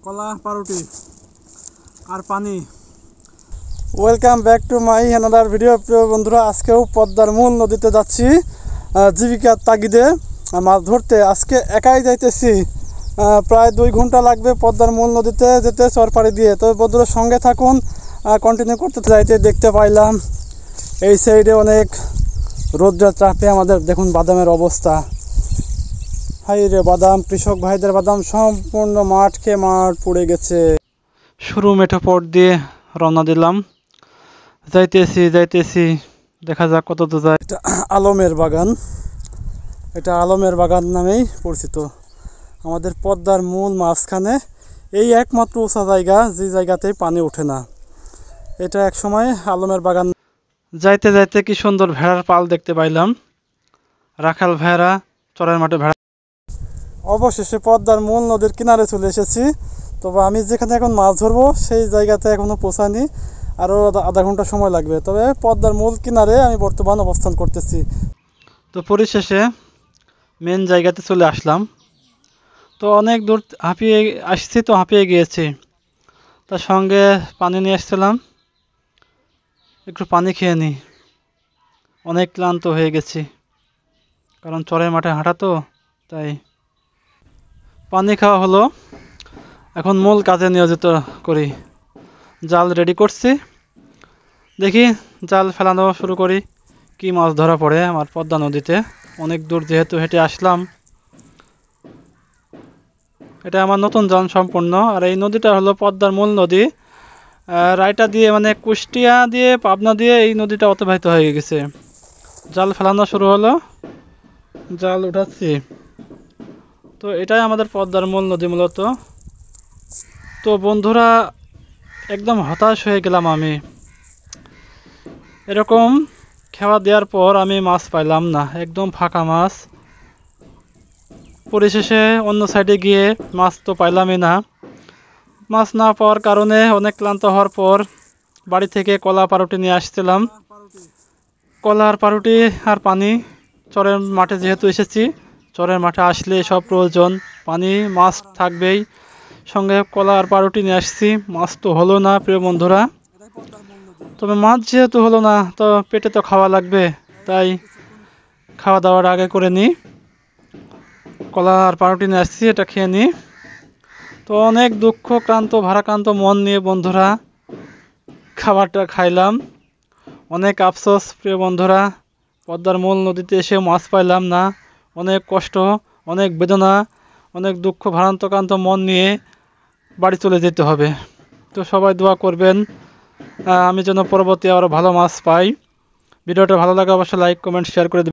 কলা পাউরুটি আর পানি। Welcome back to my another video. প্রিয় বন্ধুরা, আজকেও পদ্মার মূল নদীতে যাচ্ছি জীবিকার তাগিদে মাছ ধরতে। আজকে একাই যাইতেছি, প্রায় 2 ঘন্টা লাগবে পদ্মার মূল নদীতে যেতে চরপাড়ি দিয়ে। তো বন্ধুরা সঙ্গে থাকুন, কন্টিনিউ করতে যাইতে দেখতে পাইলাম এই সাইডে অনেক রোদ্রের চাপে আমাদের দেখুন বাদামের অবস্থা। হাই রে বাদাম, কৃষক ভাইদের বাদাম সম্পূর্ণ মাঠ খেয়ে মাঠ পড়ে গেছে। শুরু মেঠো পথ দিয়ে রওনা দিলাম, যাইতেছি দেখা যাক কত দূর যায়। এটা আলমের বাগান, এটা আলমের বাগান নামেই পরিচিত। আমাদের পদ্মার মূল মাঝখানে এই একমাত্র উঁচা জায়গা যে জায়গাতেই পানি ওঠে না। এটা এক সময় আলমের বাগান। যাইতে যাইতে কি সুন্দর ভেড়ার পাল দেখতে পাইলাম, রাখাল ভেড়া, চরের মাঠে ভেড়া। অবশেষে পদ্মার মূল নদীর কিনারে চলে এসেছি। তবে আমি যেখানে এখন মাছ ধরবো সেই জায়গাতে এখনো পৌঁছায়নি, আরও আধা ঘন্টা সময় লাগবে। তবে পদ্মার মূল কিনারে আমি বর্তমান অবস্থান করতেছি। তো পরিশেষে মেন জায়গাতে চলে আসলাম। তো অনেক দূর হাঁপিয়ে গিয়েছি। তার সঙ্গে পানি নিয়ে আসছিলাম, একটু পানি খেয়ে নিই। অনেক ক্লান্ত হয়ে গেছি, কারণ চরের মাঠে হাঁটা তো, তাই পানি খাওয়া হলো। এখন মূল কাজে নিয়োজিত করি। জাল রেডি করছি, দেখি জাল ফেলানো শুরু করি। কি মাছ ধরা পড়ে আমার পদ্মা নদীতে। অনেক দূর যেহেতু হেঁটে আসলাম, এটা আমার নতুন জাল সম্পূর্ণ। আর এই নদীটা হলো পদ্মার মূল নদী। রায়টা দিয়ে মানে কুষ্টিয়া দিয়ে পাবনা দিয়ে এই নদীটা অতিবাহিত হয়ে গেছে। জাল ফেলানো শুরু হলো, জাল উঠাচ্ছি। তো এটাই আমাদের পদ্মার মূল নদী মূলত। তো বন্ধুরা, একদম হতাশ হয়ে গেলাম আমি। এরকম খেওয়া দেওয়ার পর আমি মাছ পাইলাম না, একদম ফাঁকা মাছ। পরিশেষে অন্য সাইডে গিয়ে মাছ তো পাইলামই না। মাছ না পাওয়ার কারণে অনেক ক্লান্ত হওয়ার পর বাড়ি থেকে কলা পাউরুটি নিয়ে আসছিলাম। কলার পাউরুটি আর পানি। চরের মাঠে যেহেতু এসেছি, চরের মাঠে আসলে সব প্রয়োজন, পানি মাছ থাকবেই। সঙ্গে কলা আর পাউরুটি নিয়ে আসছি। মাছ তো হলো না প্রিয় বন্ধুরা, তবে মাছ যেহেতু হলো না তো পেটে তো খাওয়া লাগবে, তাই খাওয়া দাওয়ার আগে করে নিই। কলা আর পাউরুটি নিয়ে আসছি, এটা খেয়ে নিই। তো অনেক দুঃখ ক্লান্ত ভারাক্রান্ত মন নিয়ে বন্ধুরা খাবারটা খাইলাম। অনেক আফসোস প্রিয় বন্ধুরা, পদ্মার মূল নদীতে এসে মাছ পাইলাম না। অনেক কষ্ট, অনেক বেদনা, অনেক দুঃখ ভারাক্রান্ত মন নিয়ে বাড়ি চলে যেতে হবে। তো সবাই দোয়া করবেন আমি যেন পরবর্তী আরও ভালো মাছ পাই। ভিডিওটা ভালো লাগে অবশ্যই লাইক, কমেন্ট, শেয়ার করে দেবেন।